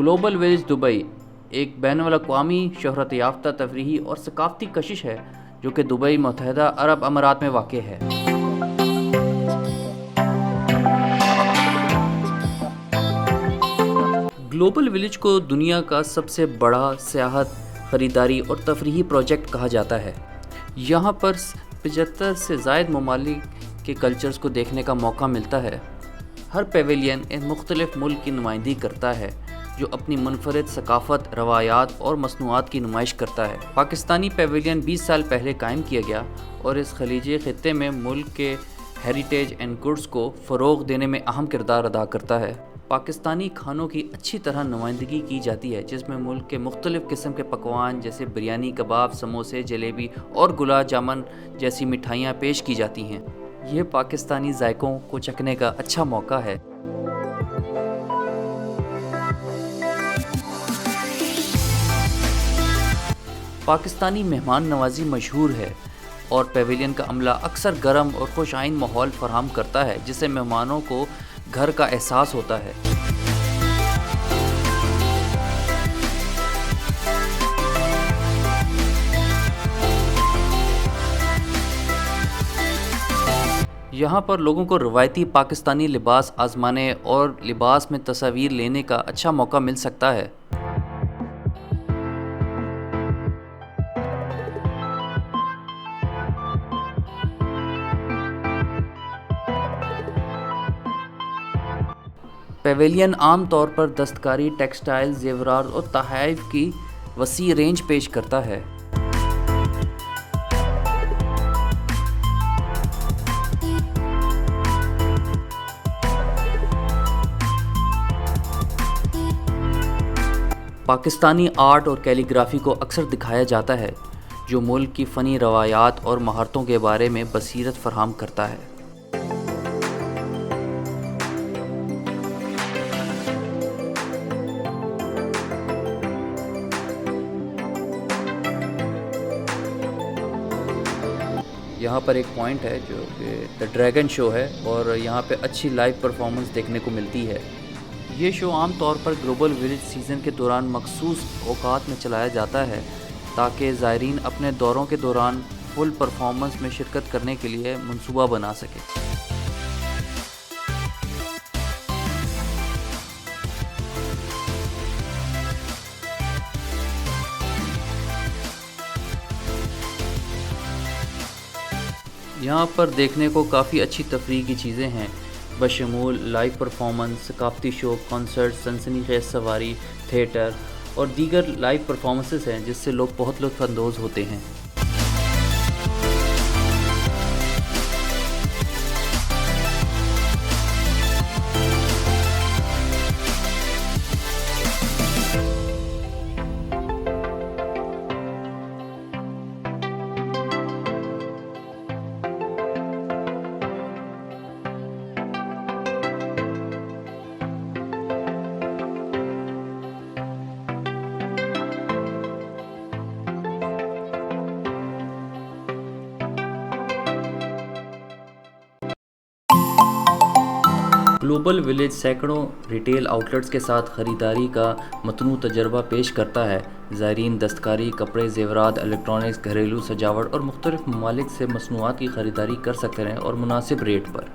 Global village Dubai एक बैनुल-अक़वामी शोहरत याफ्ता तफरीही और सकाफ़ती कशिश है जो कि दुबई मुत्तहदा अरब अमारात में वाक़ है। ग्लोबल विलेज को दुनिया का सबसे बड़ा सियाहत, ख़रीदारी और तफरीही प्रोजेक्ट कहा जाता है। यहाँ पर 75 से ज़ायद ममालिक के कल्चर्स को देखने का मौका मिलता है। हर पेविलियन एक मुख्तलिफ मुल्क की नुमाइंदगी करता है जो अपनी मुनफरद सकाफ़त, रवायात और मसनूआत की नुमाइश करता है। पाकिस्तानी पेविलियन 20 साल पहले कायम किया गया और इस खलीजी ख़ित्ते में मुल्क के हेरिटेज एंड गुड्स को फ़रोग़ देने में अहम किरदार अदा करता है। पाकिस्तानी खानों की अच्छी तरह नुमाइंदगी की जाती है जिसमें मुल्क के मुख्तलिफ़ किस्म के पकवान जैसे बिरयानी, कबाब, समोसे, जलेबी और गुलाब जामुन जैसी मिठाइयाँ पेश की जाती हैं। ये पाकिस्तानी जायकों को चखने का अच्छा मौका है। पाकिस्तानी मेहमान नवाजी मशहूर है और पेविलियन का अमला अक्सर गर्म और खुश आइन माहौल फराहम करता है जिससे मेहमानों को घर का एहसास होता है। यहाँ पर लोगों को रवायती पाकिस्तानी लिबास आज़माने और लिबास में तस्वीर लेने का अच्छा मौका मिल सकता है। पेविलियन आम तौर पर दस्तकारी, टेक्सटाइल, ज़ेवरात और तोहफ़ की वसी रेंज पेश करता है। पाकिस्तानी आर्ट और कैलीग्राफी को अक्सर दिखाया जाता है जो मुल्क की फ़नी रवायात और महारतों के बारे में बसीरत फराहम करता है। यहाँ पर एक पॉइंट है जो कि द ड्रैगन शो है और यहाँ पे अच्छी लाइव परफॉर्मेंस देखने को मिलती है। ये शो आम तौर पर ग्लोबल विलेज सीज़न के दौरान मखसूस औकात में चलाया जाता है ताकि ज़ायरीन अपने दौरों के दौरान फुल परफॉर्मेंस में शिरकत करने के लिए मंसूबा बना सके। यहाँ पर देखने को काफ़ी अच्छी तफरीह की चीज़ें हैं बशमूल लाइव परफॉर्मेंस, सकाफ़ती शो, कॉन्सर्ट, सनसनीखेज़ सवारी, थिएटर और दीगर लाइव परफॉर्मेंसेस हैं जिससे लोग बहुत लुत्फ़अंदोज़ होते हैं। ग्लोबल विलेज सैकड़ों रिटेल आउटलेट्स के साथ ख़रीदारी का मतनू तजर्बा पेश करता है। ज़ायरीन दस्तकारी, कपड़े, ज़ेवरात, इलेक्ट्रॉनिक्स, घरेलू सजावट और मुख्तलिफ़ ममालिक से मसनूआत की ख़रीदारी कर सकते हैं और मुनासिब रेट पर।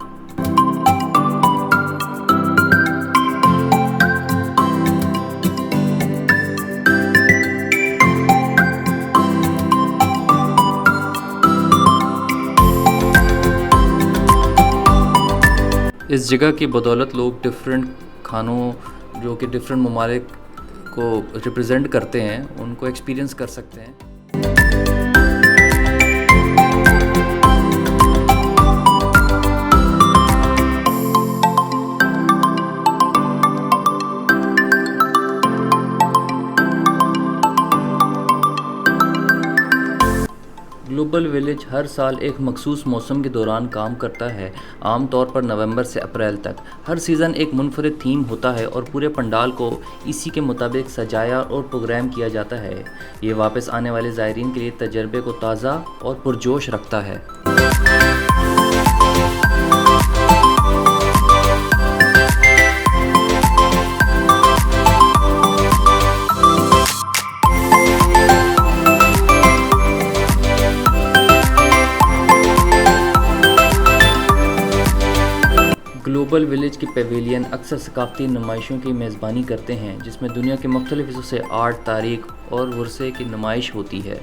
इस जगह की बदौलत लोग डिफरेंट खानों जो कि डिफरेंट ममालिक को रिप्रेजेंट करते हैं उनको एक्सपीरियंस कर सकते हैं। ग्लोबल विलेज हर साल एक मखसूस मौसम के दौरान काम करता है, आम तौर पर नवंबर से अप्रैल तक। हर सीज़न एक मुनफरिद थीम होता है और पूरे पंडाल को इसी के मुताबिक सजाया और प्रोग्राम किया जाता है। ये वापस आने वाले ज़ायरीन के लिए तजर्बे को ताज़ा और पुरजोश रखता है। ग्लोबल विलेज के पेविलियन अक्सर सकाफ़ती नुमाइशों की मेज़बानी करते हैं, जिसमें दुनिया के मुख्तलिफ हिस्सों से आर्ट, तारीख और वर्से की नुमाइश होती है।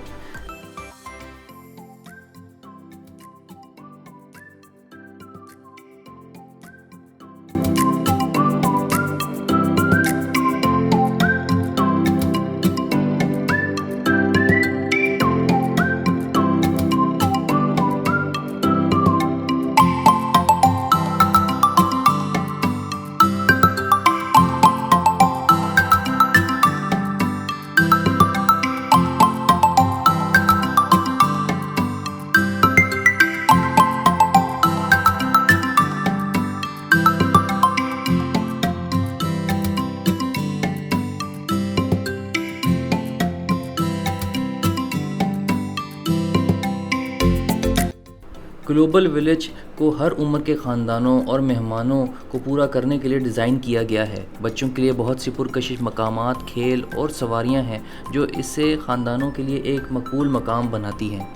ग्लोबल विलेज को हर उम्र के ख़ानदानों और मेहमानों को पूरा करने के लिए डिज़ाइन किया गया है। बच्चों के लिए बहुत सी पुरकशिश मकामात, खेल और सवारियां हैं जो इसे ख़ानदानों के लिए एक मकबूल मकाम बनाती हैं।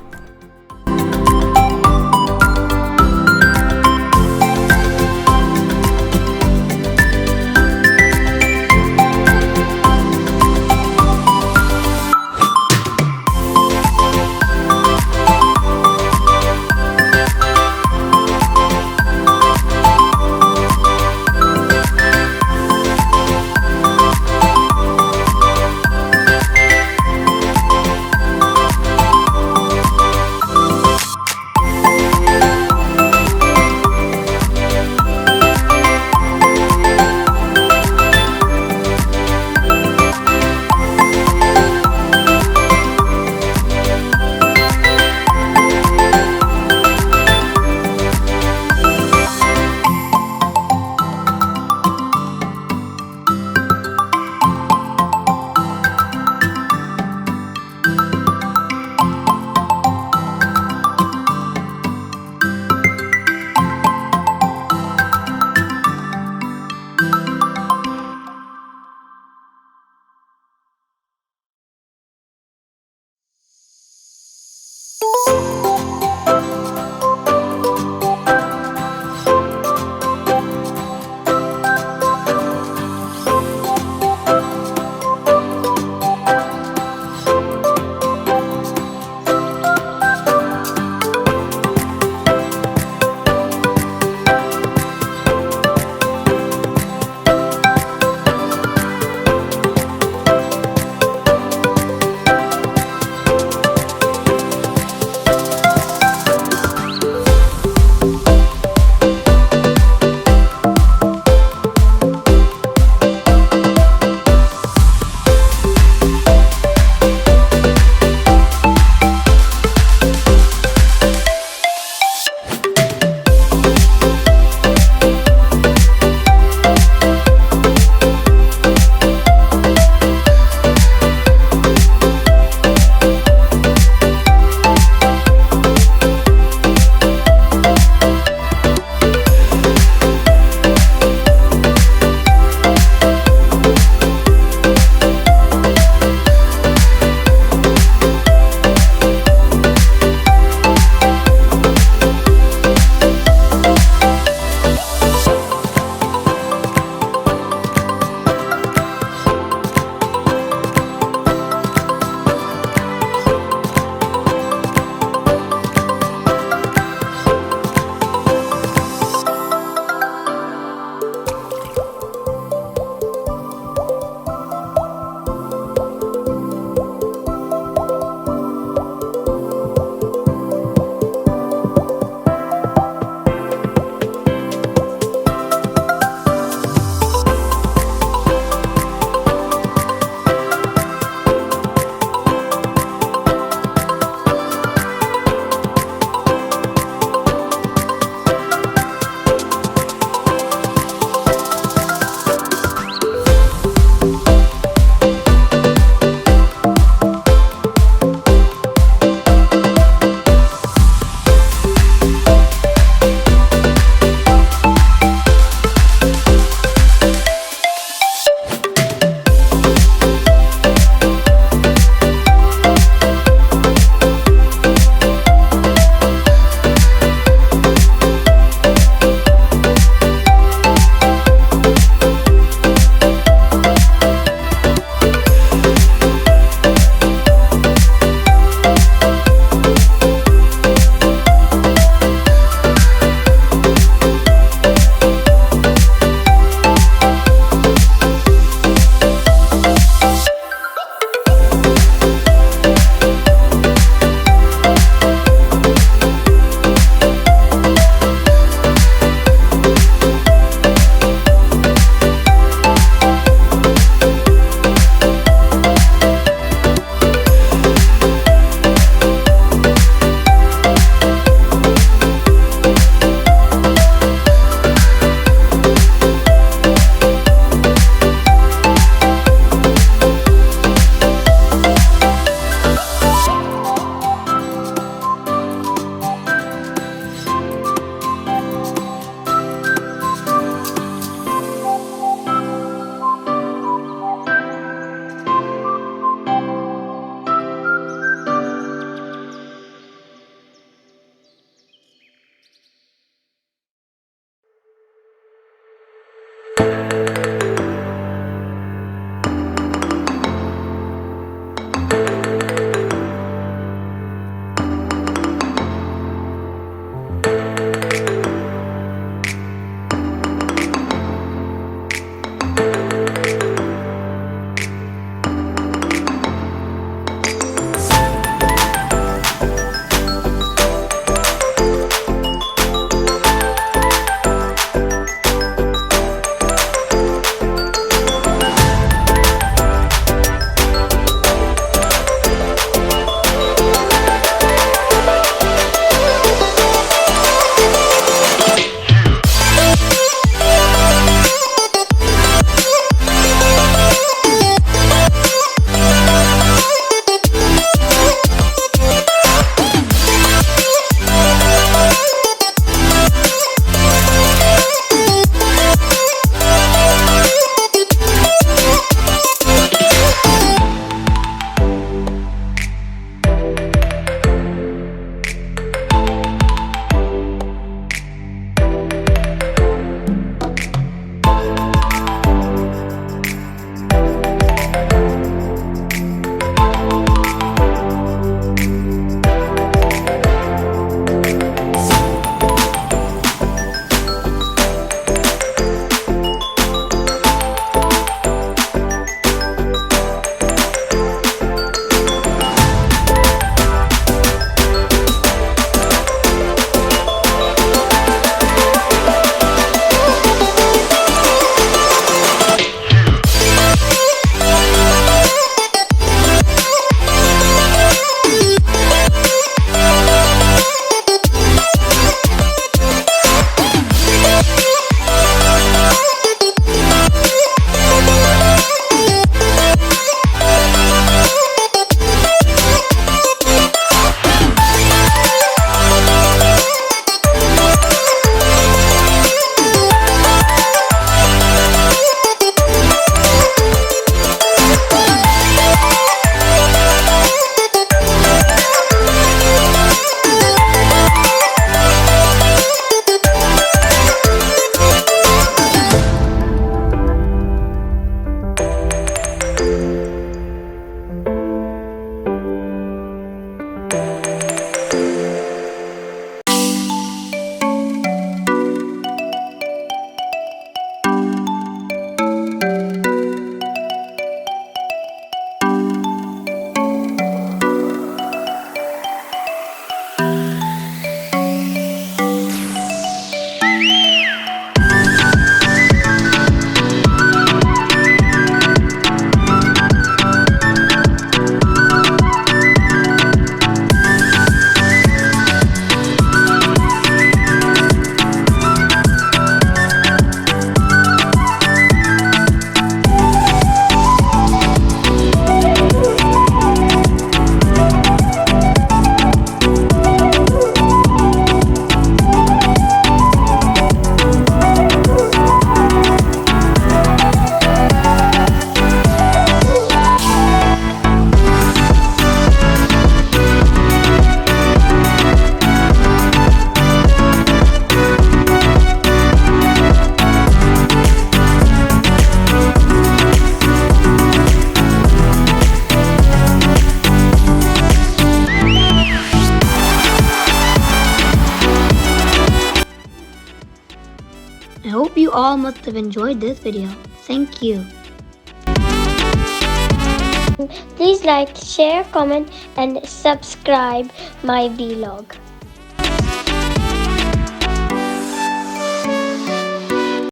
all must have enjoyed this video. Thank you. Please like, share, comment and subscribe my vlog.